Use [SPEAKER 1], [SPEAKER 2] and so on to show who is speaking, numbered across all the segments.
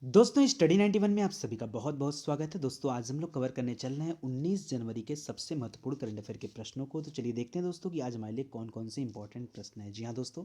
[SPEAKER 1] दोस्तों स्टडी 91 में आप सभी का बहुत बहुत स्वागत है। दोस्तों आज हम लोग कवर करने चल रहे हैं 19 जनवरी के सबसे महत्वपूर्ण करंट अफेयर के प्रश्नों को। तो चलिए देखते हैं दोस्तों कि आज हमारे लिए कौन कौन से इंपॉर्टेंट प्रश्न हैं। जी हाँ दोस्तों,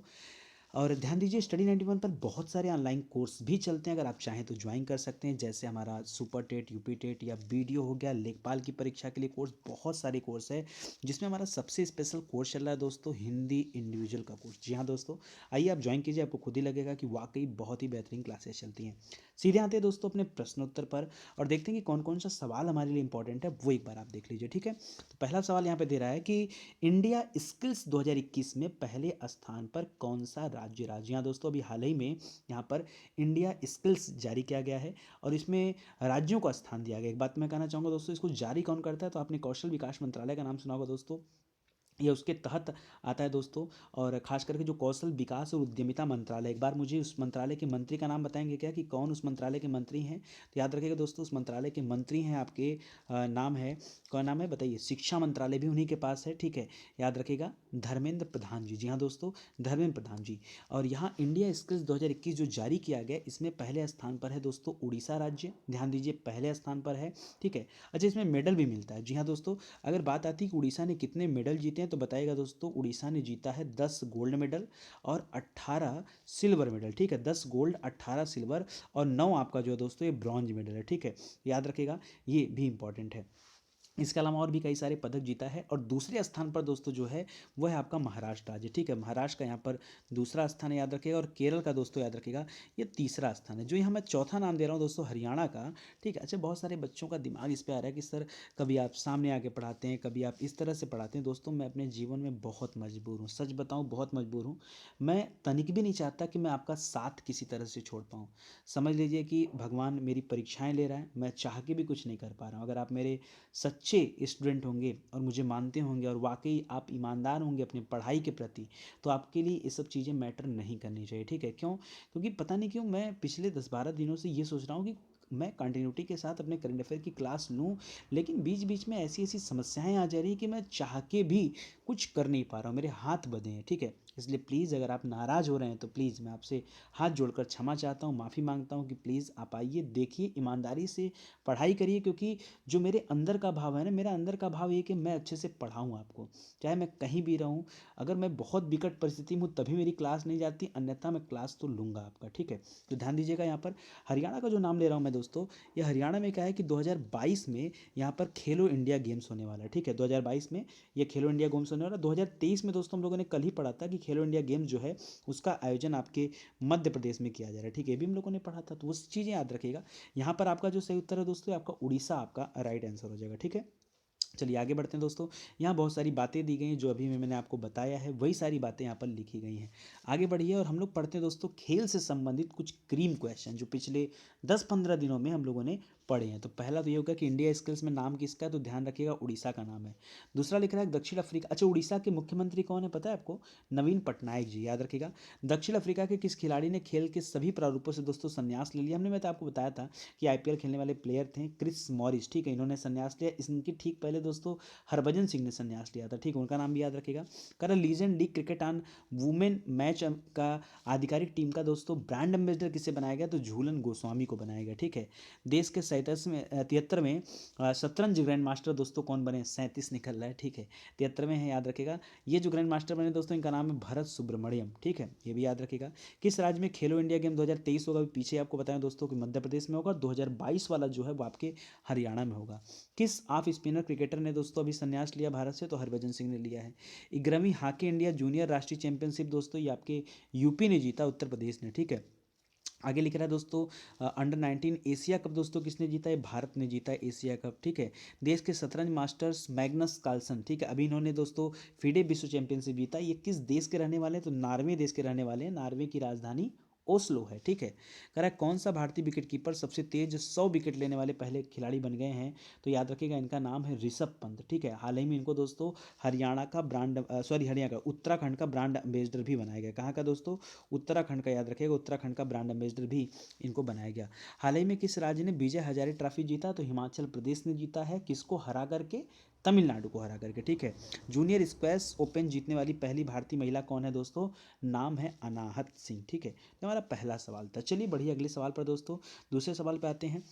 [SPEAKER 1] और ध्यान दीजिए स्टडी 91 पर बहुत सारे ऑनलाइन कोर्स भी चलते हैं। अगर आप चाहें तो ज्वाइन कर सकते हैं, जैसे हमारा सुपर टेट, यूपी टेट या बीडीओ हो गया, लेखपाल की परीक्षा के लिए कोर्स, बहुत सारे कोर्स है। जिसमें हमारा सबसे स्पेशल कोर्स चल रहा है दोस्तों, हिंदी इंडिविजुअल का कोर्स। जी हाँ दोस्तों, आइए आप ज्वाइन कीजिए, आपको खुद ही लगेगा कि वाकई बहुत ही बेहतरीन क्लासेस चलती हैं। सीधे आते हैं दोस्तों अपने प्रश्नोत्तर पर और देखते हैं कि कौन कौन सा सवाल हमारे लिए इंपॉर्टेंट है, वो एक बार आप देख लीजिए। ठीक है, तो पहला सवाल यहाँ पे दे रहा है कि इंडिया स्किल्स 2021 में पहले स्थान पर कौन सा राज्य रहा। जी हाँ दोस्तों, अभी हाल ही में यहाँ पर इंडिया स्किल्स जारी किया गया है और इसमें राज्यों का स्थान दिया गया। एक बात मैं कहना चाहूँगा दोस्तों, इसको जारी कौन करता है, तो आपने कौशल विकास मंत्रालय का नाम सुना होगा दोस्तों, ये उसके तहत आता है दोस्तों। और खास करके जो कौशल विकास और उद्यमिता मंत्रालय, एक बार मुझे उस मंत्रालय के मंत्री का नाम बताएंगे क्या, कि कौन उस मंत्रालय के मंत्री हैं। तो याद रखिएगा दोस्तों, उस मंत्रालय के मंत्री हैं आपके नाम है, कौन नाम है बताइए, शिक्षा मंत्रालय भी उन्हीं के पास है। ठीक है, याद रखिएगा धर्मेंद्र प्रधान जी। जी हाँ दोस्तों, धर्मेंद्र प्रधान जी। और यहाँ इंडिया स्किल्स 2021 जो जारी किया गया, इसमें पहले स्थान पर है दोस्तों उड़ीसा राज्य। ध्यान दीजिए, पहले स्थान पर है। ठीक है, अच्छा इसमें मेडल भी मिलता है। जी हाँ दोस्तों, अगर बात आती है कि उड़ीसा ने कितने मेडल जीते हैं, तो बताइएगा दोस्तों, उड़ीसा ने जीता है 10 गोल्ड मेडल और 18 सिल्वर मेडल। ठीक है, 10 गोल्ड, 18 सिल्वर और 9 आपका जो है दोस्तों ये ब्रॉन्ज मेडल है। ठीक है, याद रखिएगा, ये भी इंपॉर्टेंट है। इसके अलावा और भी कई सारे पदक जीता है। और दूसरे स्थान पर दोस्तों जो है वो है आपका महाराष्ट्र राज्य। ठीक है, महाराष्ट्र का यहाँ पर दूसरा स्थान है, याद रखिएगा। और केरल का दोस्तों याद रखिएगा ये तीसरा स्थान है। जो यहाँ मैं चौथा नाम दे रहा हूँ दोस्तों, हरियाणा का। ठीक है, अच्छा बहुत सारे बच्चों का दिमाग इस पे आ रहा है कि सर कभी आप सामने आके पढ़ाते हैं, कभी आप इस तरह से पढ़ाते हैं। दोस्तों मैं अपने जीवन में बहुत मजबूर हूँ, सच बताऊँ बहुत मजबूर हूँ। मैं तनिक भी नहीं चाहता कि मैं आपका साथ किसी तरह से छोड़ पाऊँ। समझ लीजिए कि भगवान मेरी परीक्षाएं ले रहा है, मैं चाह के भी कुछ नहीं कर पा रहा हूँ। अगर आप मेरे सच्चे स्टूडेंट होंगे और मुझे मानते होंगे और वाकई आप ईमानदार होंगे अपनी पढ़ाई के प्रति, तो आपके लिए ये सब चीज़ें मैटर नहीं करनी चाहिए। ठीक है, क्यों, क्योंकि पता नहीं क्यों मैं पिछले 10-12 दिनों से ये सोच रहा हूँ कि मैं कंटिन्यूटी के साथ अपने करंट अफेयर की क्लास लूँ, लेकिन बीच बीच में ऐसी ऐसी समस्याएं आ जा रही हैं कि मैं चाह के भी कुछ कर नहीं पा रहा हूँ, मेरे हाथ बंधे हैं। ठीक है, इसलिए प्लीज़ अगर आप नाराज़ हो रहे हैं तो प्लीज़ मैं आपसे हाथ जोड़कर क्षमा चाहता हूँ, माफ़ी मांगता हूँ कि प्लीज़ आप आइए, देखिए, ईमानदारी से पढ़ाई करिए। क्योंकि जो मेरे अंदर का भाव है ना, मेरा अंदर का भाव ये कि मैं अच्छे से पढ़ाऊँ आपको, चाहे मैं कहीं भी रहूँ। अगर मैं बहुत विकट परिस्थिति में हूँ तभी मेरी क्लास नहीं जाती, अन्यथा मैं क्लास तो लूँगा आपका। ठीक है, तो ध्यान दीजिएगा। यहाँ पर हरियाणा का जो नाम ले रहा हूँ मैं दोस्तों, ये हरियाणा में क्या है कि 2022 में यहाँ पर खेलो इंडिया गेम्स होने वाला है। ठीक है, 2022 में ये खेलो इंडिया गेम्स होने वाला है। 2023 में दोस्तों हम लोगों ने कल ही पढ़ा था कि खेलो इंडिया गेम्स जो है उसका आयोजन आपके मध्य प्रदेश में किया जा रहा है। ठीक है, ये भी हम लोगों ने पढ़ा था, तो वो चीज़ें याद रखिएगा। यहाँ पर आपका जो सही उत्तर है दोस्तों, आपका उड़ीसा आपका राइट आंसर हो जाएगा। ठीक है, चलिए आगे बढ़ते हैं दोस्तों। यहाँ बहुत सारी बातें दी गई हैं, जो अभी मैंने आपको बताया है वही सारी बातें यहाँ पर लिखी गई हैं। आगे बढ़िए और हम लोग पढ़ते हैं दोस्तों खेल से संबंधित कुछ क्रीम क्वेश्चन, जो पिछले 10-15 दिनों में हम लोगों ने पढ़े हैं। तो पहला तो ये होगा कि इंडिया स्किल्स में नाम किसका है, तो ध्यान रखिएगा उड़ीसा का नाम है। दूसरा लिख रहा है दक्षिण अफ्रीका। अच्छा, उड़ीसा के मुख्यमंत्री कौन है पता है आपको, नवीन पटनायक जी, याद रखिएगा। दक्षिण अफ्रीका के किस खिलाड़ी ने खेल के सभी प्रारूपों से दोस्तों संन्यास ले लिया। हमने मैं तो आपको बताया था कि आईपीएल खेलने वाले प्लेयर थे क्रिस मॉरिस। ठीक है, इन्होंने संन्यास लिया। इनकी ठीक पहले दोस्तों हरभजन सिंह ने संन्यास लिया था। ठीक, उनका नाम भी याद रखिएगा। कह legend league cricket on women match का आधिकारिक टीम का दोस्तों ब्रांड एम्बेसडर किसे बनाया गया, तो झूलन गोस्वामी को बनाया गया। ठीक है, देश के 73वें शतरंज ग्रैंड मास्टर दोस्तों कौन बने, 37 निकल रहा है। ठीक है, 73वें है, याद रखेगा। ये जो ग्रैंड मास्टर बने दोस्तों, इनका नाम है भरत सुब्रमण्यम। ठीक है, ये भी याद रखेगा। किस राज्य में खेलो इंडिया गेम 2023 होगा, पीछे आपको बताया दोस्तों कि मध्य प्रदेश में होगा। 2022 वाला जो है वो आपके हरियाणा में होगा। किस ऑफ स्पिनर क्रिकेटर ने दोस्तों अभी संन्यास लिया भारत से, तो हरभजन सिंह ने लिया है। 11वीं हॉकी इंडिया जूनियर राष्ट्रीय चैंपियनशिप दोस्तों ये आपके यूपी ने जीता, उत्तर प्रदेश ने। ठीक है, आगे लिख रहा है दोस्तों अंडर 19 एशिया कप दोस्तों किसने जीता है, भारत ने जीता है एशिया कप। ठीक है, देश के शतरंज मास्टर्स मैग्नस कार्लसन, ठीक है, अभी इन्होंने दोस्तों फीडे विश्व चैंपियनशिप जीता। ये किस देश के रहने वाले हैं, तो नॉर्वे देश के रहने वाले हैं। नॉर्वे की राजधानी ओस्लो है। ठीक है, कह रहा है कौन सा भारतीय विकेट कीपर सबसे तेज 100 विकेट लेने वाले पहले खिलाड़ी बन गए हैं, तो याद रखिएगा इनका नाम है ऋषभ पंत। ठीक है, हाल ही में इनको दोस्तों हरियाणा का ब्रांड हरियाणा का उत्तराखंड का ब्रांड एम्बेसडर भी बनाया गया। कहाँ का दोस्तों, उत्तराखंड का, याद रखिएगा उत्तराखंड का ब्रांड एम्बेसडर भी इनको बनाया गया। हाल ही में किस राज्य ने विजय हजारे ट्रॉफी जीता, तो हिमाचल प्रदेश ने जीता है। किसको हरा करके, तमिलनाडु को हरा करके, ठीक है। जूनियर स्क्वैश ओपन जीतने वाली पहली भारतीय महिला कौन है दोस्तों? नाम है अनाहत सिंह, ठीक है। तो हमारा पहला सवाल था। चलिए बढ़िया, अगले सवाल पर दोस्तों, दूसरे सवाल पे आते हैं।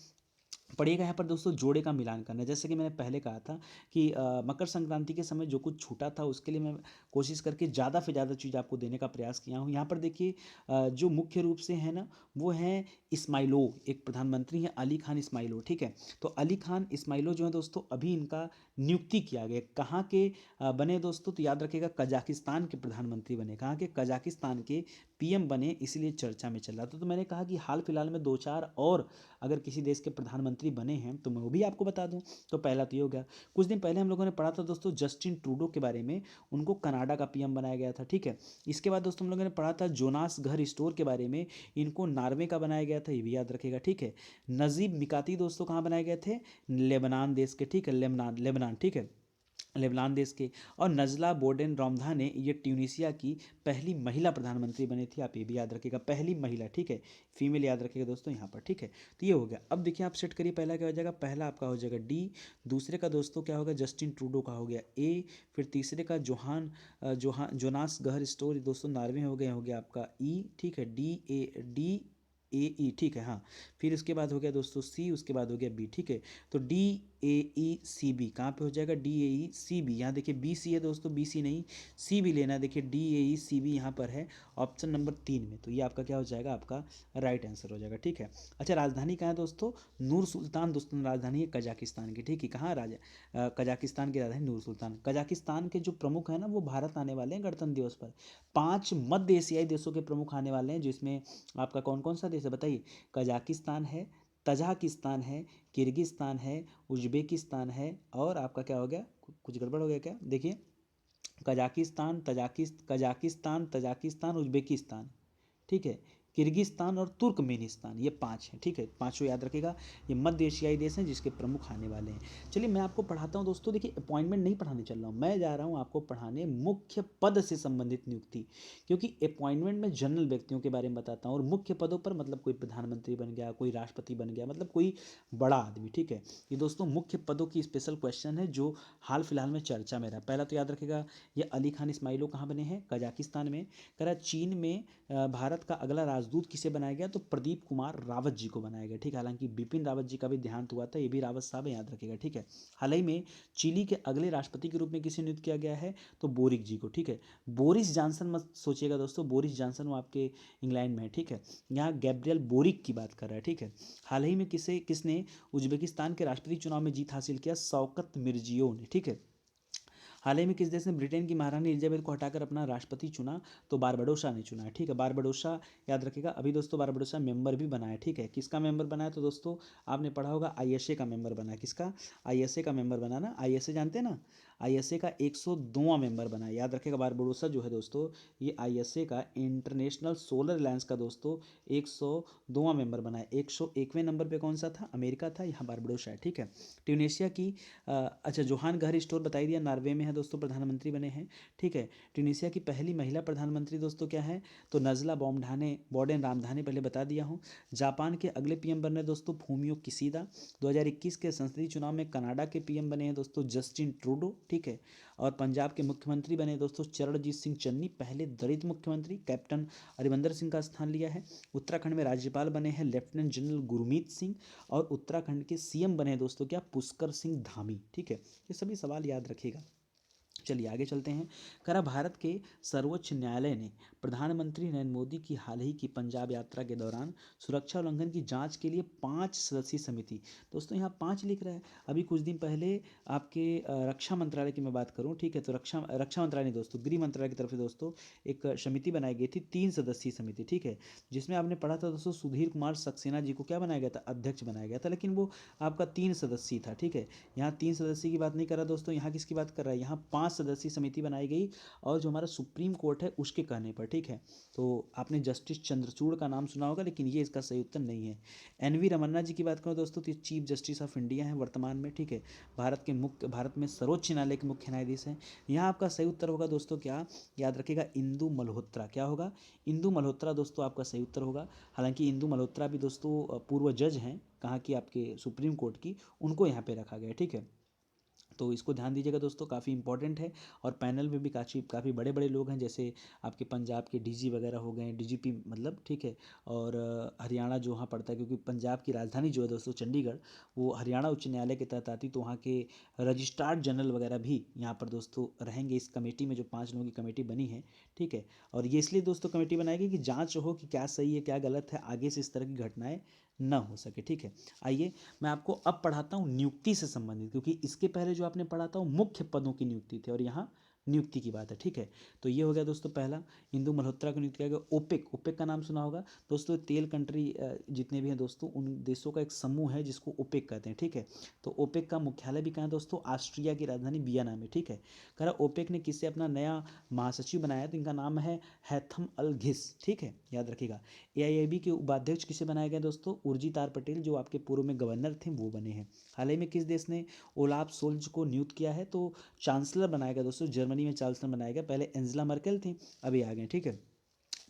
[SPEAKER 1] पढ़िएगा यहाँ पर दोस्तों, जोड़े का मिलान करना है। जैसे कि मैंने पहले कहा था कि मकर संक्रांति के समय जो कुछ छूटा था उसके लिए मैं कोशिश करके ज़्यादा से ज़्यादा चीज़ आपको देने का प्रयास किया हूँ। यहाँ पर देखिए जो मुख्य रूप से है ना, वो है इस्माइलो, एक प्रधानमंत्री हैं अली खान इस्माइलो, ठीक है। तो अली खान इस्माइलो जो है दोस्तों, अभी इनका नियुक्ति किया गया। कहाँ के बने दोस्तों? तो याद रखिएगा, कजाकिस्तान के प्रधानमंत्री बने। कहाँ के? कजाकिस्तान के पीएम बने, इसलिए चर्चा में चल रहा था। तो मैंने कहा कि हाल फिलहाल में दो चार और अगर किसी देश के प्रधानमंत्री बने हैं तो मैं वो भी आपको बता दूं। तो पहला तो ये हो गया। कुछ दिन पहले हम लोगों ने पढ़ा था दोस्तों जस्टिन ट्रूडो के बारे में, उनको कनाडा का पीएम बनाया गया था, ठीक है। इसके बाद दोस्तों हम लोगों ने पढ़ा था जोनास घर स्टोर के बारे में, इनको नॉर्वे का बनाया गया था, ये भी याद रखेगा, ठीक है। नजीब मिकाती दोस्तों कहाँ बनाए गए थे? लेबनान देश के, ठीक है, लेबनान, लेबनान, ठीक है, लेबनान देश के। और नजला बोर्डेन रोमधा ने, ये ट्यूनीशिया की पहली महिला प्रधानमंत्री बनी थी, आप ये भी याद रखिएगा, पहली महिला, ठीक है, फीमेल याद रखिएगा दोस्तों यहाँ पर, ठीक है। तो ये हो गया। अब देखिए आप सेट करिए, पहला क्या हो जाएगा? पहला आपका हो जाएगा डी, दूसरे का दोस्तों क्या होगा? जस्टिन ट्रूडो का हो गया ए, फिर तीसरे का जोनास गहर स्टोर दोस्तों नॉर्वे हो गया आपका ई, ठीक है, डी ए ई, ठीक है, हाँ। फिर उसके बाद हो गया दोस्तों सी, उसके बाद हो गया बी, ठीक है। तो DAECB कहाँ पे हो जाएगा? DAECB, यहाँ देखिए BC है दोस्तों, BC नहीं, सी भी लेना है, देखिए DAECB यहाँ पर है ऑप्शन नंबर 3 में। तो ये आपका क्या हो जाएगा? आपका राइट आंसर हो जाएगा, ठीक है। अच्छा, राजधानी कहाँ है दोस्तों? नूर सुल्तान दोस्तों राजधानी है कजाकिस्तान की, ठीक है। कहाँ कजाकिस्तान की राजधानी नूर सुल्तान। कजाकिस्तान के जो प्रमुख है ना, वो भारत आने वाले हैं गणतंत्र दिवस पर। 5 मध्य एशियाई देशों के प्रमुख आने वाले हैं, जिसमें आपका कौन कौन सा देश है बताइए? कजाकिस्तान है, तजाकिस्तान है, किर्गिस्तान है, उज्बेकिस्तान है, और आपका क्या हो गया? कुछ गड़बड़ हो गया क्या? देखिए, कजाकिस्तान, तजाकिस्तान, उज्बेकिस्तान, ठीक है, किर्गिस्तान और तुर्कमेनिस्तान, ये 5 हैं, ठीक है। पांचों याद रखेगा, ये मध्य एशियाई देश हैं जिसके प्रमुख आने वाले हैं। चलिए मैं आपको पढ़ाता हूँ दोस्तों। देखिए अपॉइंटमेंट नहीं पढ़ाने चल रहा हूँ, मैं जा रहा हूँ आपको पढ़ाने मुख्य पद से संबंधित नियुक्ति। क्योंकि अपॉइंटमेंट में जनरल व्यक्तियों के बारे में बताता हूँ, और मुख्य पदों पर मतलब कोई प्रधानमंत्री बन गया, कोई राष्ट्रपति बन गया, मतलब कोई बड़ा आदमी, ठीक है। ये दोस्तों मुख्य पदों की स्पेशल क्वेश्चन है जो हाल फिलहाल में चर्चा में रहा। पहला तो याद रखेगा, ये अली खान इस्माइलो कहाँ बने हैं? कजाकिस्तान में। कह रहा चीन में भारत का अगला राजदूत किसे बनाया गया? तो प्रदीप कुमार रावत जी को बनाया गया, ठीक है। हालांकि बिपिन रावत जी का भी देहांत हुआ था, ये भी रावत साहब याद रखेगा, ठीक है। हाल ही में चिली के अगले राष्ट्रपति के रूप में किसे नियुक्त किया गया है? तो बोरिक जी को, ठीक है। बोरिस जॉनसन मत सोचिएगा दोस्तों, बोरिस जॉनसन वो आपके इंग्लैंड में है, ठीक है। यहाँ गैब्रियल बोरिक की बात कर रहा है, ठीक है। हाल ही में किसने उज्बेकिस्तान के राष्ट्रपति चुनाव में जीत हासिल किया? शौकत मिर्जियों ने, ठीक है। हाल ही में किस देश ने ब्रिटेन की महारानी एलिजाबेथ को हटाकर अपना राष्ट्रपति चुना? तो बारबाडोसा ने चुना है, ठीक है। बारबाडोसा याद रखिएगा। अभी दोस्तों बारबाडोसा मेंबर भी बना है, ठीक है। किसका मेंबर बना है? तो दोस्तों आपने पढ़ा होगा ISA का मेंबर बना है। किसका? ISA का मेंबर बना ना, ISA जानते हैं ना, ISA का 102वां मेंबर बना है, याद रखेगा। बारबाडोसा जो है दोस्तों, ये ISA का इंटरनेशनल सोलर अलायंस का दोस्तों 102वां मेंबर बना है। 101वें नंबर पे कौन सा था? अमेरिका था, यहाँ बारबाडोसा है, ठीक है। ट्यूनीशिया की अच्छा, जोहान गहर स्टोर बता ही दिया, नॉर्वे में है दोस्तों, प्रधानमंत्री बने हैं, ठीक है। ट्यूनीशिया की पहली महिला प्रधानमंत्री दोस्तों क्या है? तो नजला बोर्डेन रामधाने, पहले बता दिया हूँ। जापान के अगले पीएम बन रहे दोस्तों फूमियो किसीदा। 2021 के संसदीय चुनाव में कनाडा के पीएम बने हैं दोस्तों जस्टिन ट्रूडो, ठीक है। और पंजाब के मुख्यमंत्री बने दोस्तों चरणजीत सिंह चन्नी, पहले दलित मुख्यमंत्री, कैप्टन अरिमंदर सिंह का स्थान लिया है। उत्तराखंड में राज्यपाल बने हैं लेफ्टिनेंट जनरल गुरमीत सिंह, और उत्तराखंड के CM बने हैं दोस्तों क्या? पुष्कर सिंह धामी, ठीक है। ये सभी सवाल याद रखिएगा। चलिए आगे चलते हैं। करा भारत के सर्वोच्च न्यायालय ने प्रधानमंत्री नरेंद्र मोदी की हाल ही की पंजाब यात्रा के दौरान सुरक्षा उल्लंघन की जांच के लिए 5 सदस्यीय समिति, दोस्तों यहाँ 5 लिख रहा है। अभी कुछ दिन पहले आपके रक्षा मंत्रालय की मैं बात करूँ, ठीक है, तो रक्षा मंत्रालय नहीं दोस्तों, गृह मंत्रालय की तरफ से दोस्तों एक समिति बनाई गई थी, 3 सदस्यीय समिति, ठीक है। जिसमें आपने पढ़ा था दोस्तों सुधीर कुमार सक्सेना जी को क्या बनाया गया था? अध्यक्ष बनाया गया था, लेकिन वो आपका 3 सदस्यीय था, ठीक है। यहाँ 3 सदस्य की बात नहीं कर रहा दोस्तों, यहाँ किसकी बात कर रहा है? यहाँ 5 सदस्यीय समिति बनाई गई, और जो हमारा सुप्रीम कोर्ट है उसके कहने पर, ठीक है। तो आपने जस्टिस चंद्रचूड़ का नाम सुना होगा, लेकिन ये इसका सही उत्तर नहीं है। NV रमन्ना जी की बात करो दोस्तों, तो चीफ जस्टिस ऑफ इंडिया है वर्तमान में, ठीक है। भारत में सर्वोच्च न्यायालय के मुख्य न्यायाधीश हैं। यहाँ आपका सही उत्तर होगा दोस्तों क्या? याद रखिएगा, इंदु मल्होत्रा। क्या होगा? इंदु मल्होत्रा दोस्तों आपका सही उत्तर होगा। हालांकि इंदु मल्होत्रा भी दोस्तों पूर्व जज हैं, कहाँ की? आपके सुप्रीम कोर्ट की, उनको यहाँ पे रखा गया, ठीक है। तो इसको ध्यान दीजिएगा दोस्तों, काफ़ी इंपॉर्टेंट है। और पैनल में भी काफ़ी काफ़ी बड़े बड़े लोग हैं, जैसे आपके पंजाब के डीजी वगैरह हो गए, डीजीपी मतलब, ठीक है। और हरियाणा जो वहाँ पड़ता है, क्योंकि पंजाब की राजधानी जो है दोस्तों चंडीगढ़, वो हरियाणा उच्च न्यायालय के तहत आती, तो वहाँ के रजिस्ट्रार जनरल वगैरह भी यहाँ पर दोस्तों रहेंगे इस कमेटी में, जो 5 लोगों की कमेटी बनी है, ठीक है। और ये इसलिए दोस्तों कमेटी बनाई गई कि जाँच हो कि क्या सही है क्या गलत है, आगे से इस तरह की घटनाएँ न हो सके, ठीक है। आइए मैं आपको अब पढ़ाता हूँ नियुक्ति से संबंधित, क्योंकि इसके पहले जो आपने पढ़ा था वो मुख्य पदों की नियुक्ति थी और यहाँ नियुक्ति की बात है, ठीक है। तो ये हो गया दोस्तों पहला, इंदु मल्होत्रा को नियुक्त किया गया। ओपेक, ओपेक का नाम सुना होगा दोस्तों, तेल कंट्री जितने भी हैं दोस्तों, उन देशों का एक समूह है जिसको ओपेक कहते हैं, ठीक है। तो ओपेक का मुख्यालय भी कहाँ है दोस्तों, ऑस्ट्रिया की राजधानी वियना में, ठीक है। कह रहा ओपेक ने किससे अपना नया महासचिव बनाया, तो इनका नाम है हैथम अल घिस, ठीक है, याद रखिएगा। एआईआईबी के उपाध्यक्ष किसे बनाया गया दोस्तों, उर्जित पटेल, जो आपके पूर्व में गवर्नर थे वो बने हैं। हाल ही में किस देश ने ओलाफ सोल्ज को नियुक्त किया है, तो चांसलर बनाया गया दोस्तों, जर्मनी में चांसलर बनाया गया, पहले एंजेला मर्केल थी, अभी आ गए, ठीक है।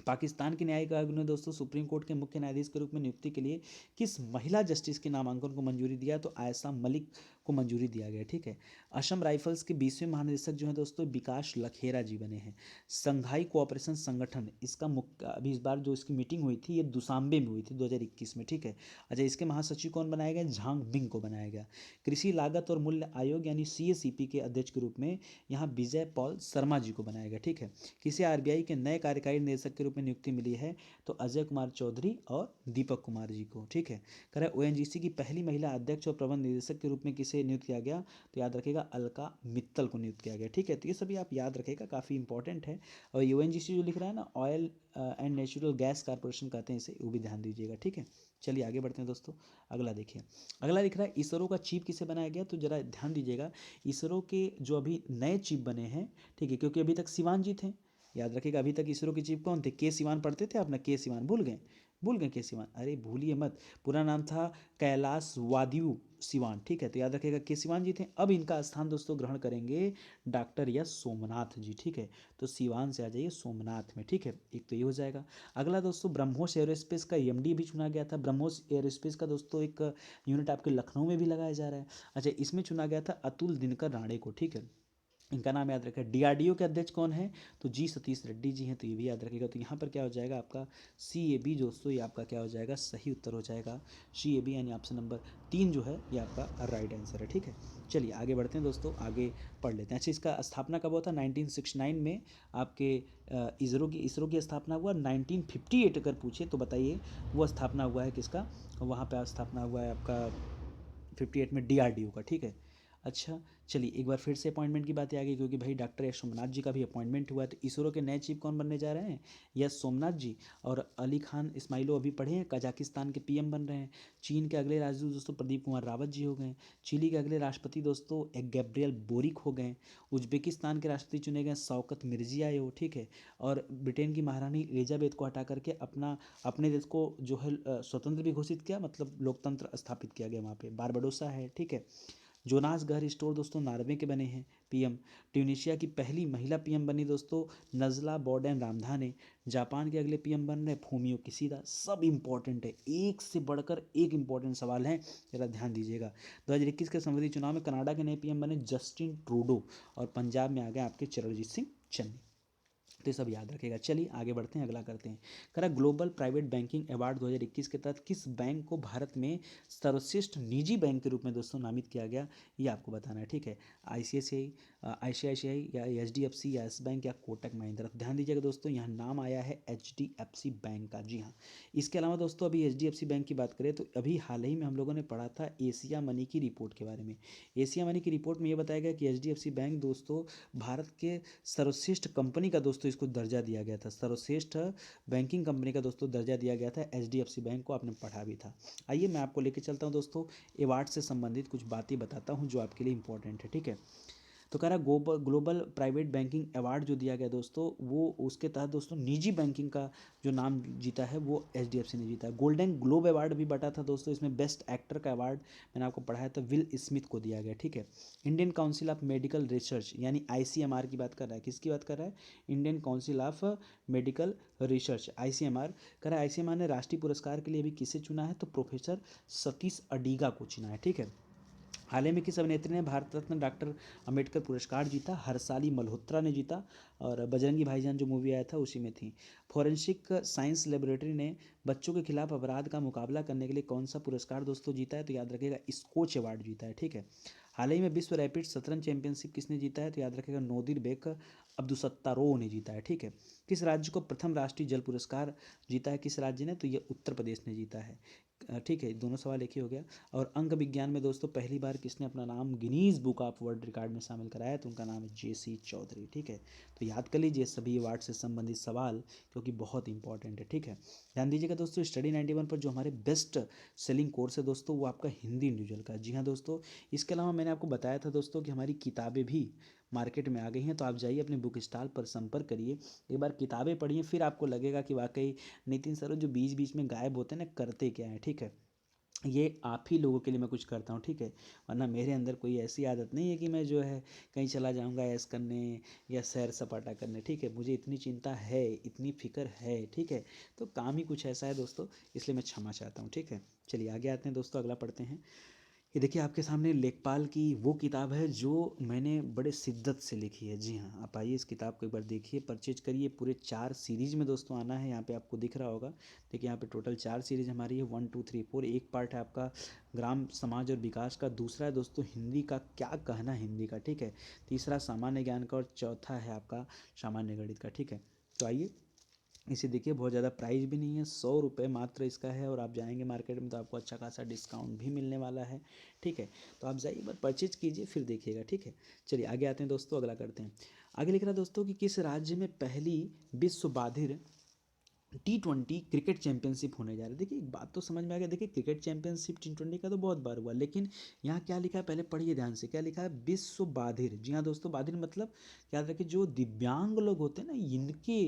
[SPEAKER 1] पाकिस्तान के न्यायिक आयोग ने दोस्तों सुप्रीम कोर्ट के मुख्य न्यायाधीश के रूप में नियुक्ति के लिए किस महिला जस्टिस के नामांकन को मंजूरी दिया, तो आयशा मलिक को मंजूरी दिया गया, ठीक है। असम राइफल्स के 20वें महानिदेशक जो है दोस्तों विकास लखेरा जी बने हैं। संघाई कोऑपरेशन संगठन, इसका मुख्य अभी इस बार जो इसकी मीटिंग हुई थी ये दुशांबे में हुई थी 2021 में, ठीक है। अच्छा, इसके महासचिव कौन बनाया गया, झांग बिंग को बनाया गया। कृषि लागत और मूल्य आयोग यानी सीएसीपी के अध्यक्ष के रूप में यहाँ विजय पॉल शर्मा जी को बनाया गया, ठीक है। किसे आरबीआई के नए कार्यकारी निदेशक के रूप में नियुक्ति मिली है, तो अजय कुमार चौधरी और दीपक कुमार जी को, ठीक है। कह रहा है ओएनजीसी की पहली महिला अध्यक्ष और प्रबंध निदेशक के रूप में किसे नियुक्त किया गया, तो याद रखिएगा अलका मित्तल को नियुक्त किया गया, ठीक है। तो ये सभी आप याद रखिएगा, काफ़ी इंपॉर्टेंट है। और ओएनजीसी जो लिख रहा है ना, oil and natural gas corporation कहते हैं इसे, वो भी ध्यान दीजिएगा, ठीक है। चलिए आगे बढ़ते हैं दोस्तों, अगला देखिए। अगला लिख रहा है इसरो का चीफ किसे बनाया गया, तो जरा ध्यान दीजिएगा, इसरो के जो अभी नए चीफ बने हैं, ठीक है, क्योंकि अभी तक सिवान जी थे, याद रखिएगा। अभी तक इसरो के चीफ कौन थे, के सिवान पढ़ते थे अपना, के सिवान भूल गए, भूल गए के सिवान, अरे भूलिए मत, पूरा नाम था कैलाश वादियू सिवान, ठीक है। तो याद रखिएगा के सिवान जी थे। अब इनका स्थान दोस्तों ग्रहण करेंगे डॉक्टर एस सोमनाथ जी, ठीक है। तो सिवान से आ जाइए सोमनाथ में, ठीक है, एक तो ये हो जाएगा। अगला दोस्तों ब्रह्मोस एरोस्पेस का एमडी भी चुना गया था। ब्रह्मोस एरोस्पेस का दोस्तों एक यूनिट आपके लखनऊ में भी लगाया जा रहा है। अच्छा, इसमें चुना गया था अतुल दिनकर राणे को, ठीक है। इनका नाम याद रखें। डीआरडीओ के अध्यक्ष कौन है, तो जी सतीश रेड्डी जी हैं, तो ये भी याद रखिएगा। तो यहाँ पर क्या हो जाएगा आपका सी ए बी दोस्तों, ये आपका क्या हो जाएगा, सही उत्तर हो जाएगा सी ए बी, यानी ऑप्शन नंबर 3 जो है ये आपका राइट आंसर है, ठीक है। चलिए आगे बढ़ते हैं दोस्तों, आगे पढ़ लेते हैं। अच्छा, इसका स्थापना कब हुआ था, 1969 में आपके इसरो की स्थापना हुआ। 1958 अगर पूछे तो बताइए वो स्थापना हुआ है किसका, वहाँ पर स्थापना हुआ है आपका 58 में डीआरडीओ का, ठीक है। अच्छा, चलिए एक बार फिर से अपॉइंटमेंट की बातें आ गई, क्योंकि भाई डॉक्टर एस सोमनाथ जी का भी अपॉइंटमेंट हुआ है। तो इसरो के नए चीफ कौन बनने जा रहे हैं, यस सोमनाथ जी। और अली खान इस्माइलो अभी पढ़े हैं, कजाकिस्तान के पीएम बन रहे हैं। चीन के अगले राजदूत दोस्तों प्रदीप कुमार रावत जी हो गए। चिली के अगले राष्ट्रपति दोस्तों एक गैब्रियल बोरिक हो गए। उज्बेकिस्तान के राष्ट्रपति चुने गए शौकत मिर्जियायोव, ठीक है। और ब्रिटेन की महारानी एलिजाबेथ को हटा करके अपने देश को जो है स्वतंत्र भी घोषित किया, मतलब लोकतंत्र स्थापित किया गया वहाँ पे। बारबाडोसा है, ठीक है। जोनास गहर स्टोर दोस्तों नॉर्वे के बने हैं पीएम। ट्यूनीशिया की पहली महिला पीएम बनी दोस्तों नज़ला बोर्डेन रामधाने। जापान के अगले पीएम बन रहे फूमियो किशिदा। सब इंपॉर्टेंट है, एक से बढ़कर एक इंपॉर्टेंट सवाल है, जरा ध्यान दीजिएगा। 2021 के संसदीय चुनाव में कनाडा के नए पीएम बने जस्टिन ट्रूडो, और पंजाब में आ गए आपके चरणजीत सिंह चन्नी। तो ये सब याद रखेगा। चलिए आगे बढ़ते हैं, अगला करते हैं। करा ग्लोबल प्राइवेट बैंकिंग अवार्ड 2021 के तहत किस बैंक को भारत में सर्वश्रेष्ठ निजी बैंक के रूप में दोस्तों नामित किया गया, ये आपको बताना है, ठीक है। आईसीआईसीआई या एचडीएफसी या यस बैंक या कोटक महिंद्रा। ध्यान दीजिएगा दोस्तों, यहाँ नाम आया है एचडीएफसी बैंक का, जी हाँ। इसके अलावा दोस्तों अभी एचडीएफसी बैंक की बात करें तो अभी हाल ही में हम लोगों ने पढ़ा था एशिया मनी की रिपोर्ट के बारे में। एशिया मनी की रिपोर्ट में ये बताया गया कि एचडीएफसी बैंक दोस्तों भारत के सर्वश्रेष्ठ कंपनी का दोस्तों इसको दर्जा दिया गया था, सर्वश्रेष्ठ बैंकिंग कंपनी का दोस्तों दर्जा दिया गया था एचडीएफसी बैंक को, आपने पढ़ा भी था। आइए मैं आपको लेके चलता हूँ दोस्तों, अवार्ड से संबंधित कुछ बातें बताता हूँ जो आपके लिए इंपॉर्टेंट है, ठीक है। तो कह रहा ग्लोबल प्राइवेट बैंकिंग अवार्ड जो दिया गया दोस्तों, वो उसके तहत दोस्तों निजी बैंकिंग का जो नाम जीता है वो एचडीएफसी ने जीता है। गोल्डन ग्लोब अवार्ड भी बटा था दोस्तों, इसमें बेस्ट एक्टर का अवार्ड मैंने आपको पढ़ाया था विल स्मिथ को दिया गया, ठीक है। Indian council of medical research यानी आईसीएमआर की बात कर रहा है, किसकी बात कर रहा है, Indian council of medical research ICMR. कह रहा है आईसीएमआर ने राष्ट्रीय पुरस्कार के लिए भी किसे चुना है, तो प्रोफेसर सतीश अडीगा को चुना है, ठीक है। हाल ही में किस अभिनेत्री ने भारत रत्न डॉक्टर अंबेडकर पुरस्कार जीता? हर्षाली मल्होत्रा ने जीता, और बजरंगी भाईजान जो मूवी आया था उसी में थी। फॉरेंसिक साइंस लेबोरेटरी ने बच्चों के खिलाफ अपराध का मुकाबला करने के लिए कौन सा पुरस्कार दोस्तों जीता है? तो याद रखिएगा स्कोच अवार्ड जीता है, ठीक है। हाल ही में विश्व रैपिड शतरंज चैंपियनशिप किसने जीता है? तो याद रखिएगा नोदिर बेक अब्दुसत्तारोव ने जीता है, ठीक है। किस राज्य को प्रथम राष्ट्रीय जल पुरस्कार जीता है? किस राज्य ने? तो ये उत्तर प्रदेश ने जीता है। ठीक है, दोनों सवाल एक ही हो गया। और अंक विज्ञान में दोस्तों पहली बार किसने अपना नाम Guinness book of world record में शामिल कराया? तो उनका नाम है जेसी चौधरी, ठीक है। तो याद कर लीजिए सभी अवार्ड से संबंधित सवाल, क्योंकि बहुत इंपॉर्टेंट है, ठीक है। ध्यान दीजिएगा दोस्तों, स्टडी 91 पर जो हमारे बेस्ट सेलिंग कोर्स है दोस्तों, वो आपका हिंदी इंडिविजुअल का। जी हाँ दोस्तों, इसके अलावा मैंने आपको बताया था दोस्तों कि हमारी किताबें भी मार्केट में आ गई हैं, तो आप जाइए अपने बुक स्टॉल पर संपर्क करिए, एक बार किताबें पढ़िए, फिर आपको लगेगा कि वाकई नितिन सर जो बीच बीच में गायब होते हैं ना, करते क्या है, ठीक है। ये आप ही लोगों के लिए मैं कुछ करता हूँ, ठीक है। वरना मेरे अंदर कोई ऐसी आदत नहीं है कि मैं जो है कहीं चला जाऊँगा ऐश करने या सैर सपाटा करने, ठीक है। मुझे इतनी चिंता है, इतनी फिक्र है, ठीक है। तो काम ही कुछ ऐसा है दोस्तों, इसलिए मैं क्षमा चाहता हूँ, ठीक है। चलिए आगे आते हैं दोस्तों, अगला पढ़ते हैं। ये देखिए आपके सामने लेखपाल की वो किताब है जो मैंने बड़े शिद्दत से लिखी है। जी हाँ, आप आइए इस किताब को एक बार देखिए, परचेज करिए। पूरे 4 सीरीज में दोस्तों आना है, यहाँ पे आपको दिख रहा होगा। देखिए यहाँ पे टोटल 4 सीरीज हमारी है, 1 2 3 4। एक पार्ट है आपका ग्राम समाज और विकास का, दूसरा है दोस्तों हिंदी का क्या कहना हिंदी का, ठीक है। तीसरा सामान्य ज्ञान का, और चौथा है आपका सामान्य गणित का, ठीक है। तो आइए इसे देखिए, बहुत ज़्यादा प्राइस भी नहीं है, 100 रुपये मात्र इसका है, और आप जाएंगे मार्केट में तो आपको अच्छा खासा डिस्काउंट भी मिलने वाला है, ठीक है। तो आप जाइए, बस परचेज कीजिए फिर देखिएगा, ठीक है। चलिए आगे आते हैं दोस्तों, अगला करते हैं। आगे लिख रहा है दोस्तों कि किस राज्य में पहली विश्व बाधिर T20 क्रिकेट चैंपियनशिप होने जा रही है? देखिए एक बात तो समझ में आ गया। देखिए क्रिकेट चैंपियनशिप T20 का तो बहुत बार हुआ, लेकिन यहाँ क्या लिखा है पहले पढ़िए ध्यान से, क्या लिखा है? विश्व बाधिर। जी हाँ दोस्तों, बाधिर मतलब याद रखिए जो दिव्यांग लोग होते हैं ना, इनके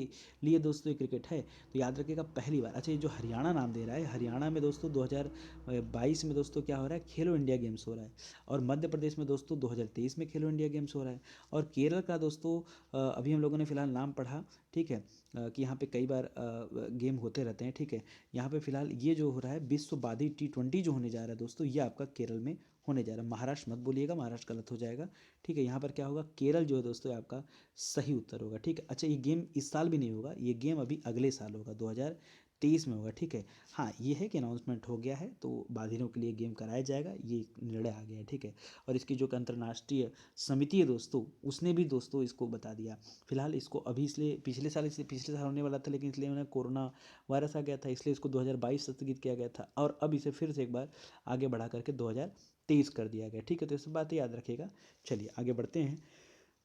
[SPEAKER 1] लिए दोस्तों ये क्रिकेट है। तो याद रखिएगा पहली बार। अच्छा, ये जो हरियाणा नाम दे रहा है, हरियाणा में दोस्तों 2022 में दोस्तों क्या हो रहा है? खेलो इंडिया गेम्स हो रहा है। और मध्य प्रदेश में दोस्तों 2023 में खेलो इंडिया गेम्स हो रहा है। और केरल का दोस्तों अभी हम लोगों ने फिलहाल नाम पढ़ा, ठीक है, कि यहाँ पे कई बार गेम होते रहते हैं, ठीक है। यहाँ पे फिलहाल ये जो हो रहा है विश्व बाधिर T20 जो होने जा रहा है दोस्तों, ये आपका केरल में होने जा रहा है। महाराष्ट्र मत बोलिएगा, महाराष्ट्र गलत हो जाएगा, ठीक है। यहाँ पर क्या होगा? केरल जो है दोस्तों, ये आपका सही उत्तर होगा, ठीक है। अच्छा, ये गेम इस साल भी नहीं होगा, ये गेम अभी अगले साल होगा, 2023 में होगा, ठीक है। हाँ, ये है कि अनाउंसमेंट हो गया है, तो बाधिरों के लिए गेम कराया जाएगा, ये निर्णय आ गया है, ठीक है। और इसकी जो अंतर्राष्ट्रीय समिति है दोस्तों, उसने भी दोस्तों इसको बता दिया। फिलहाल इसको अभी इसलिए पिछले साल होने वाला था, लेकिन इसलिए उन्हें कोरोना वायरस आ गया था, इसलिए इसको 2022 स्थगित किया गया था, और अब इसे फिर से एक बार आगे बढ़ा करके 2023 कर दिया गया, ठीक है। तो ये सब बातें याद रखिएगा। चलिए आगे बढ़ते हैं।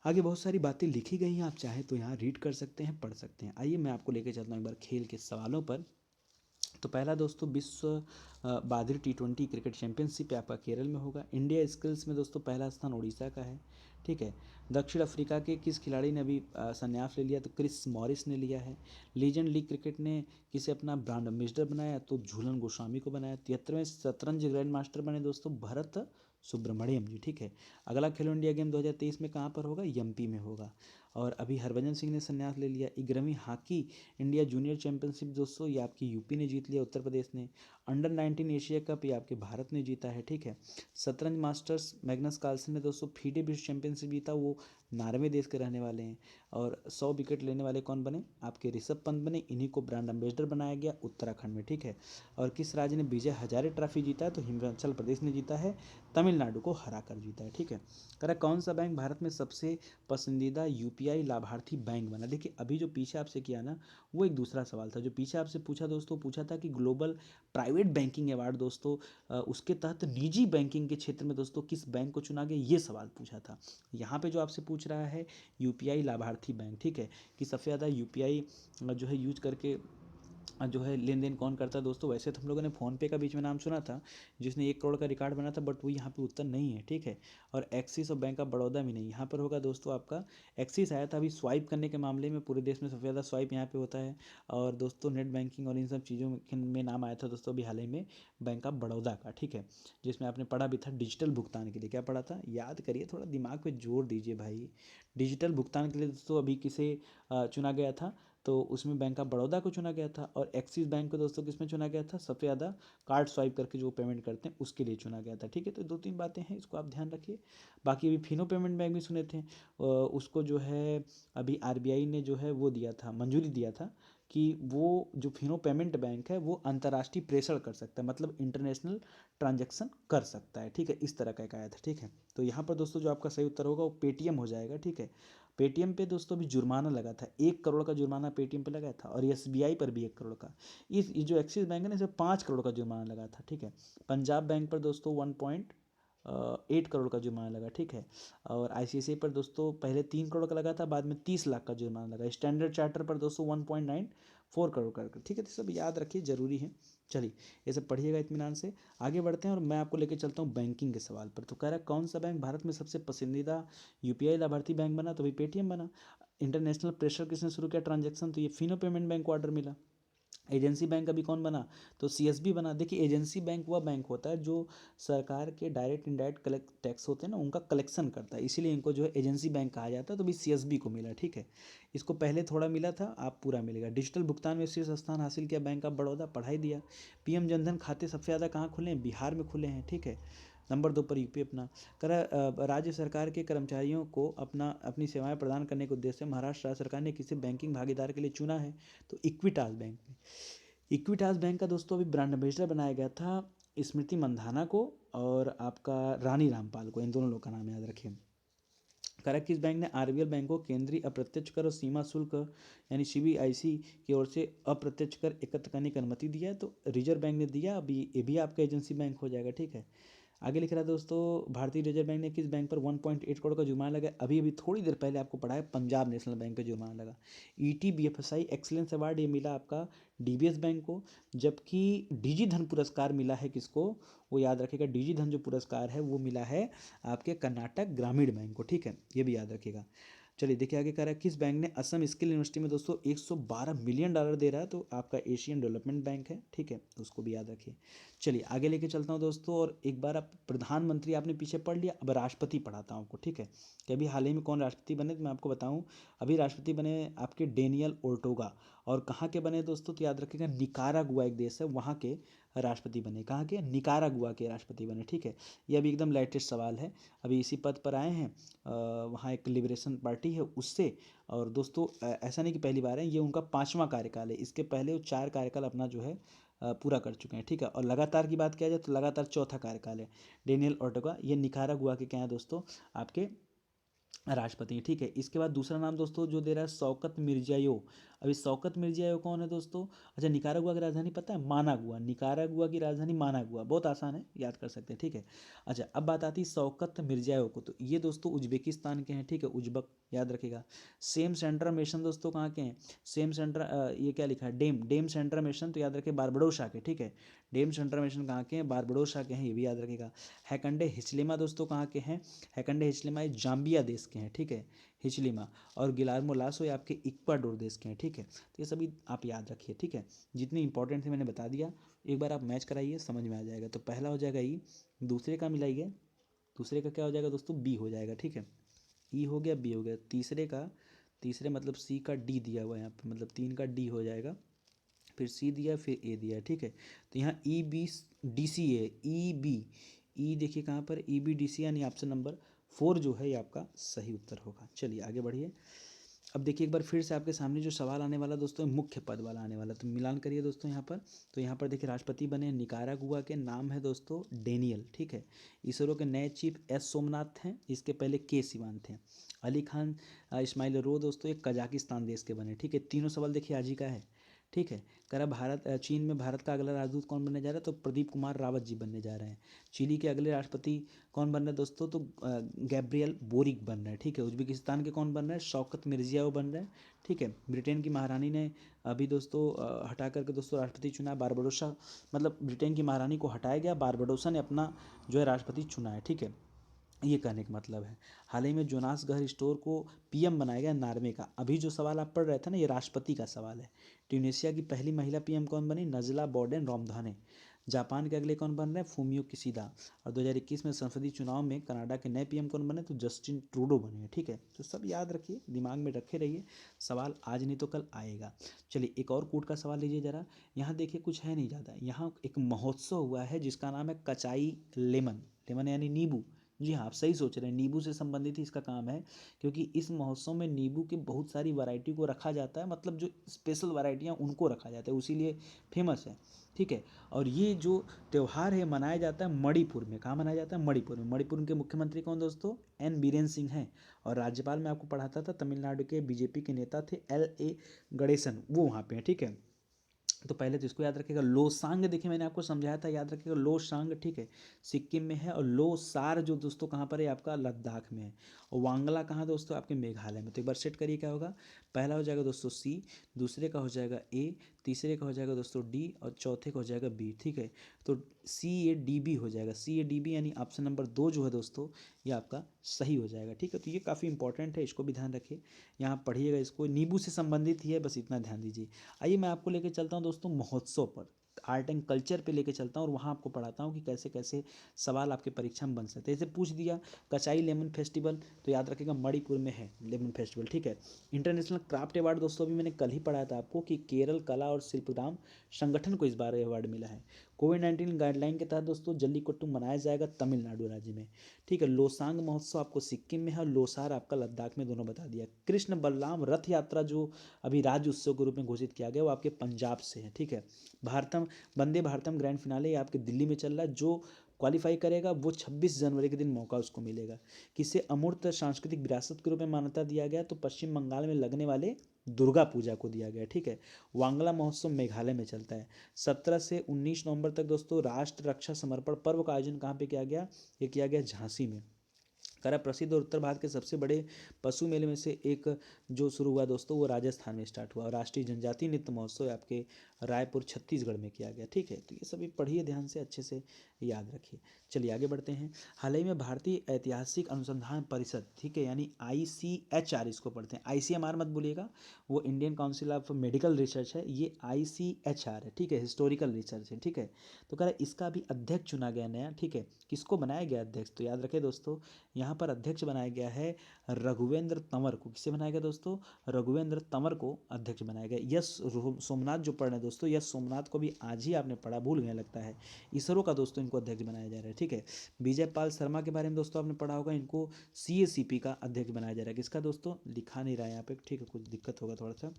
[SPEAKER 1] आगे बहुत सारी बातें लिखी गई हैं, आप चाहें तो यहाँ रीड कर सकते हैं, पढ़ सकते हैं। आइए मैं आपको लेके चलता हूँ एक बार खेल के सवालों पर। तो पहला दोस्तों, विश्व बाधिर T20 क्रिकेट चैंपियनशिप आपका केरल में होगा। इंडिया स्किल्स में दोस्तों पहला स्थान उड़ीसा का है, ठीक है। दक्षिण अफ्रीका के किस खिलाड़ी ने अभी संन्यास ले लिया? तो क्रिस मॉरिस ने लिया है। लीजेंड लीग क्रिकेट ने किसे अपना ब्रांड एम्बेसडर बनाया? तो झूलन गोस्वामी को बनाया। 73वें शतरंज ग्रैंड मास्टर बने दोस्तों भरत सुब्रमण्यम जी, ठीक है। अगला खेलो इंडिया गेम 2023 में कहाँ पर होगा? एमपी में होगा। और अभी हरभजन सिंह ने संन्यास ले लिया। 11वीं हॉकी इंडिया जूनियर चैंपियनशिप दोस्तों, ये आपकी यूपी ने जीत लिया, उत्तर प्रदेश ने। अंडर 19 एशिया कप ये आपके भारत ने जीता है, ठीक है। शतरंज मास्टर्स मैग्नस कार्लसन ने दोस्तों फीडे विश्व चैंपियनशिप जीता, वो नॉर्वे देश के रहने वाले हैं। और 100 विकेट लेने वाले कौन बने? आपके ऋषभ पंत बने, इन्हीं को ब्रांड एम्बेसडर बनाया गया उत्तराखंड में, ठीक है। और किस राज्य ने विजय हजारे ट्रॉफी जीता है? तो हिमाचल प्रदेश ने जीता है, तमिलनाडु को हरा कर जीता है, ठीक है। कह रहा कौन सा बैंक भारत में सबसे पसंदीदा यूपीआई लाभार्थी बैंक बना? देखिए अभी जो पीछे आपसे किया ना, वो एक दूसरा सवाल था। जो पीछे आपसे पूछा दोस्तों, पूछा था कि ग्लोबल प्राइवेट बैंकिंग अवार्ड दोस्तों, उसके तहत निजी बैंकिंग के क्षेत्र में दोस्तों किस बैंक को चुना गया, ये सवाल पूछा था। यहाँ पे जो आपसे पूछ रहा है यूपीआई लाभार्थी बैंक, ठीक है, कि सबसे ज़्यादा यूपीआई जो है यूज करके जो है लेन देन कौन करता है दोस्तों। वैसे तो हम लोगों ने फ़ोनपे का बीच में नाम सुना था, जिसने 1 करोड़ का रिकॉर्ड बना था, बट वो यहाँ पे उत्तर नहीं है, ठीक है। और एक्सिस और बैंक ऑफ बड़ौदा भी नहीं, यहाँ पर होगा दोस्तों आपका एक्सिस। आया था अभी स्वाइप करने के मामले में, पूरे देश में सबसे ज़्यादा स्वाइप यहाँ पे होता है। और दोस्तों नेट बैंकिंग और इन सब चीज़ों में नाम आया था दोस्तों अभी हाल ही में बैंक ऑफ बड़ौदा का, ठीक है। जिसमें आपने पढ़ा भी था डिजिटल भुगतान के लिए, क्या पढ़ा था? याद करिए, थोड़ा दिमाग पे जोर दीजिए भाई। डिजिटल भुगतान के लिए दोस्तों अभी किसे चुना गया था? तो उसमें बैंक ऑफ बड़ौदा को चुना गया था। और एक्सिस बैंक को दोस्तों किसमें चुना गया था, सबसे ज़्यादा कार्ड स्वाइप करके जो पेमेंट करते हैं उसके लिए चुना गया था। ठीक है, तो 2-3 बातें हैं, इसको आप ध्यान रखिए। बाकी अभी फिनो पेमेंट बैंक भी सुने थे, उसको जो है अभी आरबीआई ने जो है वो दिया था, मंजूरी दिया था कि वो जो फिनो पेमेंट बैंक है वो अंतर्राष्ट्रीय प्रेषण कर सकता है, मतलब इंटरनेशनल ट्रांजैक्शन कर सकता है। ठीक है, इस तरह का एक आया था। ठीक है, तो यहाँ पर दोस्तों जो आपका सही उत्तर होगा वो पेटीएम हो जाएगा। ठीक है, पेटीएम पे दोस्तों अभी जुर्माना लगा था, 1 करोड़ का जुर्माना पेटीएम पे लगा था, और एसबीआई पर भी 1 करोड़ का। इस ये जो एक्सिस बैंक है ना, इसे 5 करोड़ का जुर्माना लगा था। ठीक है, पंजाब बैंक पर दोस्तों 1.8 करोड़ का जुर्माना लगा। ठीक है, और आईसीआईसीआई पर दोस्तों पहले 3 करोड़ का लगा था, बाद में 30 लाख का जुर्माना लगा। स्टैंडर्ड चार्टर पर दोस्तों 1.94 करोड़ का। ठीक है, तो सब याद रखिए, जरूरी है। चलिए, ये सब पढ़िएगा इत्मीनान से। आगे बढ़ते हैं और मैं आपको लेके चलता हूँ बैंकिंग के सवाल पर। तो कह रहा है कौन सा बैंक भारत में सबसे पसंदीदा यूपीआई लाभार्थी बैंक बना, तो भाई पेटीएम बना। इंटरनेशनल प्रेशर किसने शुरू किया ट्रांजैक्शन, तो ये फिनो पेमेंट बैंक को ऑर्डर मिला। एजेंसी बैंक अभी कौन बना, तो सीएसबी बना। देखिए, एजेंसी बैंक वह बैंक होता है जो सरकार के डायरेक्ट इनडायरेक्ट कलेक्ट टैक्स होते हैं ना, उनका कलेक्शन करता है, इसीलिए इनको जो है एजेंसी बैंक कहा जाता है। तो भी सीएसबी को मिला। ठीक है, इसको पहले थोड़ा मिला था, आप पूरा मिलेगा। डिजिटल भुगतान में शीर्ष स्थान हासिल किया बैंक ऑफ बड़ौदा, पढ़ाई दिया। पीएम जनधन खाते सबसे ज़्यादा कहाँ खुले हैं, बिहार में खुले हैं। ठीक है, नंबर 2 पर यूपी अपना। राज्य सरकार के कर्मचारियों को अपनी सेवाएं प्रदान करने के उद्देश्य से महाराष्ट्र राज्य सरकार ने किसी बैंकिंग भागीदार के लिए चुना है, तो इक्विटास बैंक ने। इक्विटास बैंक का दोस्तों अभी ब्रांड एम्बेसडर बनाया गया था स्मृति मंधाना को, और आपका रानी रामपाल को, इन दोनों लोग का नाम याद रखिए। करेक्ट, किस बैंक ने आरबीएल बैंक को केंद्रीय अप्रत्यक्ष कर और सीमा शुल्क यानी सीबीआईसी की ओर से अप्रत्यक्ष कर एकत्र करने की अनुमति दिया है, तो रिजर्व बैंक ने दिया। अभी ये भी आपका एजेंसी बैंक हो जाएगा। ठीक है, आगे लिख रहा है दोस्तों, भारतीय रिजर्व बैंक ने किस बैंक पर 1.8 करोड़ का जुर्माना लगा, अभी अभी थोड़ी देर पहले आपको पढ़ा है, पंजाब नेशनल बैंक का जुर्माना लगा। ईटी बीएफएसआई एक्सीलेंस अवार्ड ये मिला आपका डीबीएस बैंक को, जबकि डिजी धन पुरस्कार मिला है किसको, वो याद रखिएगा, डिजी धन जो पुरस्कार है वो मिला है आपके कर्नाटक ग्रामीण बैंक को। ठीक है, ये भी याद रखिएगा। चलिए देखिए आगे कह रहा है किस बैंक ने असम स्किल यूनिवर्सिटी में दोस्तों 112 मिलियन डॉलर दे रहा है, तो आपका एशियन डेवलपमेंट बैंक है। ठीक है, उसको भी याद रखिए। चलिए आगे लेके चलता हूँ दोस्तों, और एक बार आप प्रधानमंत्री आपने पीछे पढ़ लिया, अब राष्ट्रपति पढ़ाता हूँ आपको। ठीक है, कि अभी हाल ही में कौन राष्ट्रपति बने, तो मैं आपको बताऊँ। अभी राष्ट्रपति बने आपके डेनियल ओर्टेगा, और कहाँ के बने दोस्तों, तो याद रखिएगा निकारागुआ एक देश है, वहाँ के राष्ट्रपति बने। कहाँ के, निकारागुआ के राष्ट्रपति बने। ठीक है, ये अभी एकदम लेटेस्ट सवाल है, अभी इसी पद पर आए हैं। वहाँ एक लिबरेशन पार्टी है उससे। और दोस्तों ऐसा नहीं कि पहली बार है, ये उनका 5वां कार्यकाल है, इसके पहले वो 4 कार्यकाल अपना जो है पूरा कर चुके हैं। ठीक है, और लगातार की बात किया जाए तो लगातार चौथा कार्यकाल है डेनियल ओर्टेगा, ये निकारागुआ के क्या है दोस्तों, आपके राष्ट्रपति। ठीक है, इसके बाद दूसरा नाम दोस्तों जो दे रहा है शौकत मिर्जियोयेव। अभी शौकत मिर्जियोयेव कौन है दोस्तों, अच्छा निकारागुआ की राजधानी पता है, मानागुआ। निकारागुआ की राजधानी मानागुआ, बहुत आसान है, याद कर सकते हैं। ठीक है, अच्छा अब बात आती है शौकत मिर्जियोयेव को, तो ये दोस्तों उज्बेकिस्तान के हैं। ठीक है, उज्बक याद रखेगा। सेम सेंट्रल मिशन दोस्तों कहाँ के हैं, सेम सेंट्रल, ये क्या लिखा है, डेम सेंट्रल मिशन, तो याद रखे बारबडोसा के। ठीक है, डेम सेंट्रल मिशन कहाँ के हैं, बारबडोसा के हैं, ये भी याद रखेगा। हैकंडे हिचलिमा दोस्तों कहाँ के हैं, हैकंडे हिचलिमा ये जाम्बिया देश के हैं। ठीक है, हिचलिमा। और गिलार्मो लासो ये आपके इक्वाडोर देश के हैं। ठीक है, तो ये सभी आप याद रखिए। ठीक है, जितने इंपॉर्टेंट थे मैंने बता दिया, एक बार आप मैच कराइए, समझ में आ जाएगा। तो पहला हो जाएगा ई, दूसरे का मिलाइए, दूसरे का क्या हो जाएगा दोस्तों, बी हो जाएगा। ठीक है, ई हो गया, बी हो गया, तीसरे मतलब सी का डी दिया हुआ है यहाँ पे, मतलब 3 का डी हो जाएगा, फिर सी दिया, फिर ए दिया है। ठीक है, तो यहाँ ई बी डी सी है, ई बी, ई देखिए कहाँ पर, ई बी डी सी, यानी ऑप्शन नंबर 4 जो है ये आपका सही उत्तर होगा। चलिए आगे बढ़िए। अब देखिए एक बार फिर से आपके सामने जो सवाल आने वाला दोस्तों, मुख्य पद वाला आने वाला, तो मिलान करिए दोस्तों यहाँ पर। तो यहाँ पर देखिए राष्ट्रपति बने निकारागुआ के, नाम है दोस्तों डेनियल। ठीक है, इसरो के नए चीफ एस सोमनाथ हैं, इसके पहले के सिवान थे। अली खान इस्माइल रो दोस्तों एक कजाकिस्तान देश के बने। ठीक है, तीनों सवाल देखिए आज ही का है। ठीक है, कह रहा चीन में भारत का अगला राजदूत कौन बनने जा रहा है, तो प्रदीप कुमार रावत जी बनने जा रहे हैं। चिली के अगले राष्ट्रपति कौन बन रहे हैं दोस्तों, तो गैब्रियल बोरिक बन रहे हैं। ठीक है, उज्बेकिस्तान के कौन बन रहे हैं, शौकत मिर्जियाओ बन रहे हैं। ठीक है, ब्रिटेन की महारानी ने अभी दोस्तों हटा करके दोस्तों राष्ट्रपति चुना, बारबडोसा, मतलब ब्रिटेन की महारानी को हटाया गया, बारबडोसा ने अपना जो है राष्ट्रपति चुना है। ठीक है, ये कहने का मतलब है। हाल ही में जोनास घर स्टोर को पीएम बनाया गया नॉर्वे का। अभी जो सवाल आप पढ़ रहे थे ना, ये राष्ट्रपति का सवाल है। ट्यूनीशिया की पहली महिला पीएम कौन बनी, नजला बोर्डेन रामधाने। जापान के अगले कौन बन रहे हैं? Fumio Kishida. और 2021 में संसदीय चुनाव में कनाडा के नए पीएम कौन बने? तो जस्टिन ट्रूडो बने हैं। ठीक है, तो सब याद रखिए, दिमाग में रखे रहिए, सवाल आज नहीं तो कल आएगा। चलिए एक और कूट का सवाल लीजिए जरा। यहाँ देखिए कुछ है नहीं ज़्यादा, यहाँ एक महोत्सव हुआ है जिसका नाम है कचाई लेमन। लेमन यानी नींबू। जी हाँ, आप सही सोच रहे हैं, नींबू से संबंधित ही इसका काम है, क्योंकि इस महोत्सव में नींबू की बहुत सारी वैरायटी को रखा जाता है, मतलब जो स्पेशल वैरायटियाँ उनको रखा जाता है, उसीलिए फेमस है। ठीक है, और ये जो त्यौहार है मनाया जाता है मणिपुर में। कहाँ मनाया जाता है? मणिपुर में। मणिपुर के मुख्यमंत्री कौन दोस्तों? एन बीरेन सिंह हैं। और राज्यपाल में आपको पढ़ाता था, तमिलनाडु के बीजेपी के नेता थे एल ए गणेशन, वो वहाँ पे हैं। ठीक है, तो पहले तो इसको याद रखिएगा। लोसांग, देखिए मैंने आपको समझाया था, याद रखिएगा लोसांग। ठीक है, सिक्किम में है। और लोसार जो दोस्तों कहाँ पर है? आपका लद्दाख में है। और वांगला कहाँ दोस्तों? आपके मेघालय में। तो एक बार सेट करिए क्या होगा। पहला हो जाएगा दोस्तों सी, दूसरे का हो जाएगा ए, तीसरे का हो जाएगा दोस्तों डी, और चौथे का हो जाएगा बी। ठीक है, तो सी ए डी बी हो जाएगा। सी ए डी बी यानी ऑप्शन नंबर 2 जो है दोस्तों, ये आपका सही हो जाएगा। ठीक है, तो ये काफ़ी इंपॉर्टेंट है, इसको भी ध्यान रखिए, यहाँ पढ़िएगा इसको, नींबू से संबंधित ही है, बस इतना ध्यान दीजिए। आइए मैं आपको लेके चलता हूँ दोस्तों महोत्सव पर, आर्ट एंड कल्चर पे लेके चलता हूँ, और वहाँ आपको पढ़ाता हूँ कि कैसे कैसे सवाल आपके परीक्षा में बन सकते हैं। जैसे पूछ दिया कचाई लेमन फेस्टिवल, तो याद रखिएगा मणिपुर में है लेमन फेस्टिवल। ठीक है, इंटरनेशनल क्राफ्ट अवार्ड दोस्तों अभी मैंने कल ही पढ़ाया था आपको कि केरल कला और शिल्पग्राम संगठन को इस बार अवार्ड मिला है। कोविड-19 गाइडलाइन के तहत दोस्तों जल्लीकट्टू मनाया जाएगा तमिलनाडु राज्य में। ठीक है, लोसांग महोत्सव आपको सिक्किम में है, और लोसार आपका लद्दाख में, दोनों बता दिया। कृष्ण बलराम रथ यात्रा जो अभी राज्य उत्सव के रूप में घोषित किया गया, वो आपके पंजाब से है। ठीक है, भारतम वंदे भारतम ग्रैंड फिनाले ये आपके दिल्ली में चल रहा है। जो क्वालिफाई करेगा वो 26 जनवरी के दिन मौका उसको मिलेगा। किसे अमूर्त सांस्कृतिक विरासत के रूप में मान्यता दिया गया? तो पश्चिम बंगाल में लगने वाले दुर्गा पूजा को दिया गया। ठीक है, वांगला महोत्सव मेघालय में चलता है। 17 से 19 नवंबर तक दोस्तों राष्ट्र रक्षा समर्पण पर्व का आयोजन कहाँ पे किया गया? ये किया गया झांसी में। करा प्रसिद्ध और उत्तर भारत के सबसे बड़े पशु मेले में से एक जो शुरू हुआ दोस्तों, वो राजस्थान में स्टार्ट हुआ। और राष्ट्रीय जनजातीय नृत्य महोत्सव आपके रायपुर छत्तीसगढ़ में किया गया। ठीक है, तो ये सभी पढ़िए ध्यान से, अच्छे से याद रखिए। चलिए आगे बढ़ते हैं। हाल ही में भारतीय ऐतिहासिक अनुसंधान परिषद, ठीक है, यानी ICHR इसको पढ़ते हैं, ICMR मत बोलिएगा, वो Indian council of medical research है, ये ICHR है। ठीक है, हिस्टोरिकल रिसर्च है। ठीक है, तो कह रहा है इसका भी अध्यक्ष चुना गया नया। ठीक है, किसको बनाया गया अध्यक्ष? तो याद रखें दोस्तों, यहाँ पर अध्यक्ष बनाया गया है रघुवेंद्र तंवर को। किसे बनाया गया दोस्तों? रघुवेंद्र तंवर को अध्यक्ष बनाया गया। यश सोमनाथ जो पढ़ रहे हैं दोस्तों, यश सोमनाथ को भी आज ही आपने पढ़ा, भूल गए लगता है। इसरो का दोस्तों इनको अध्यक्ष बनाया जा रहा है। ठीक है, विजय पाल शर्मा के बारे में दोस्तों आपने पढ़ा होगा, इनको CACP का अध्यक्ष बनाया जा रहा है। किसका दोस्तों? लिखा नहीं रहा है यहाँ पे, ठीक है, कुछ दिक्कत होगा थोड़ा सा,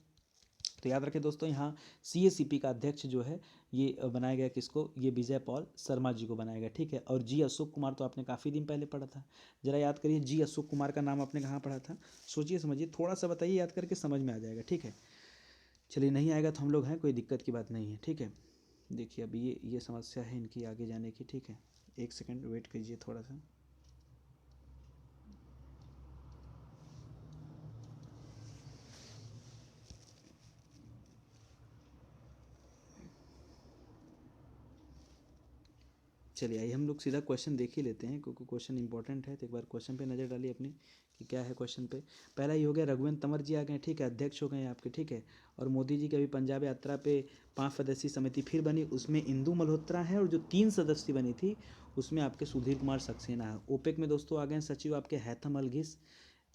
[SPEAKER 1] तो याद रखें दोस्तों, यहाँ CACP का अध्यक्ष जो है ये बनाया गया किसको? ये विजय पॉल शर्मा जी को बनाया गया। ठीक है, और जी अशोक कुमार तो आपने काफ़ी दिन पहले पढ़ा था, जरा याद करिए जी अशोक कुमार का नाम आपने कहाँ पढ़ा था? सोचिए समझिए, थोड़ा सा बताइए, याद करके समझ में आ जाएगा। ठीक है, चलिए नहीं आएगा तो हम लोग हैं, कोई दिक्कत की बात नहीं है। ठीक है, देखिए अभी ये समस्या है इनकी आगे जाने की। ठीक है, एक सेकेंड वेट कीजिए थोड़ा सा। चलिए आइए हम लोग सीधा क्वेश्चन देख ही लेते हैं, क्योंकि क्वेश्चन इंपॉर्टेंट है। तो एक बार क्वेश्चन पे नज़र डालिए अपनी कि क्या है क्वेश्चन पे। पहला ये हो गया, रघुवंश तंवर जी आ गए, ठीक है, अध्यक्ष हो गए आपके। ठीक है, और मोदी जी की अभी पंजाब यात्रा पे 5 सदस्यीय समिति फिर बनी, उसमें इंदु मल्होत्रा है, और जो 3 सदस्य बनी थी उसमें आपके सुधीर कुमार सक्सेना है। ओपेक में दोस्तों आ गए सचिव आपके हैथम अलघिस।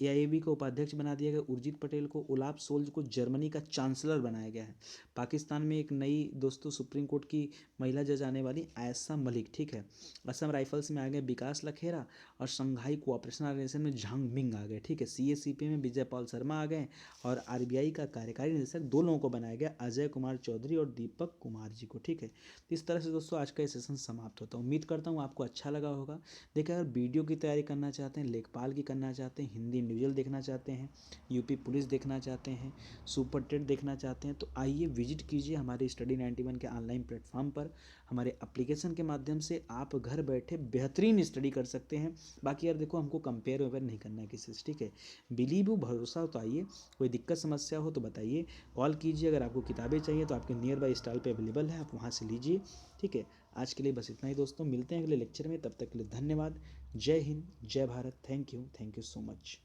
[SPEAKER 1] AIAB को उपाध्यक्ष बना दिया गया उर्जित पटेल को। ओलाफ सोल्ज को जर्मनी का चांसलर बनाया गया है। पाकिस्तान में एक नई दोस्तों सुप्रीम कोर्ट की महिला जज आने वाली, आयशा मलिक। ठीक है, असम राइफल्स में आ गए विकास लखेरा, और शंघाई कोऑपरेशन ऑर्गेनाइजेशन में झांग मिंग आ गए। ठीक है, CACP में विजय पॉल शर्मा आ गए, और RBI का कार्यकारी निदेशक 2 लोगों को बनाया गया, अजय कुमार चौधरी और दीपक कुमार जी को। ठीक है, तो इस तरह से दोस्तों आज का ये सेशन समाप्त होता है। उम्मीद करता हूँ आपको अच्छा लगा होगा। देखिए, अगर वीडियो की तैयारी करना चाहते हैं, लेखपाल की करना चाहते हैं, हिंदी इंडिविजुअल देखना चाहते हैं, यूपी पुलिस देखना चाहते हैं, सुपर टेट देखना चाहते हैं, तो आइए विजिट कीजिए हमारे स्टडी 91 के ऑनलाइन प्लेटफॉर्म पर। हमारे एप्लीकेशन के माध्यम से आप घर बैठे बेहतरीन स्टडी कर सकते हैं। बाकी यार देखो, हमको कंपेयर वेयर नहीं करना है किसी से। ठीक है, बिलीव हो, भरोसा हो तो आइए, कोई दिक्कत समस्या हो तो बताइए, कॉल कीजिए। अगर आपको किताबें चाहिए तो आपके नियर बाई स्टॉल पे अवेलेबल है, आप वहाँ से लीजिए। ठीक है, आज के लिए बस इतना ही दोस्तों, मिलते हैं अगले लेक्चर में, तब तक के लिए धन्यवाद। जय हिंद, जय Bharat, thank you so much.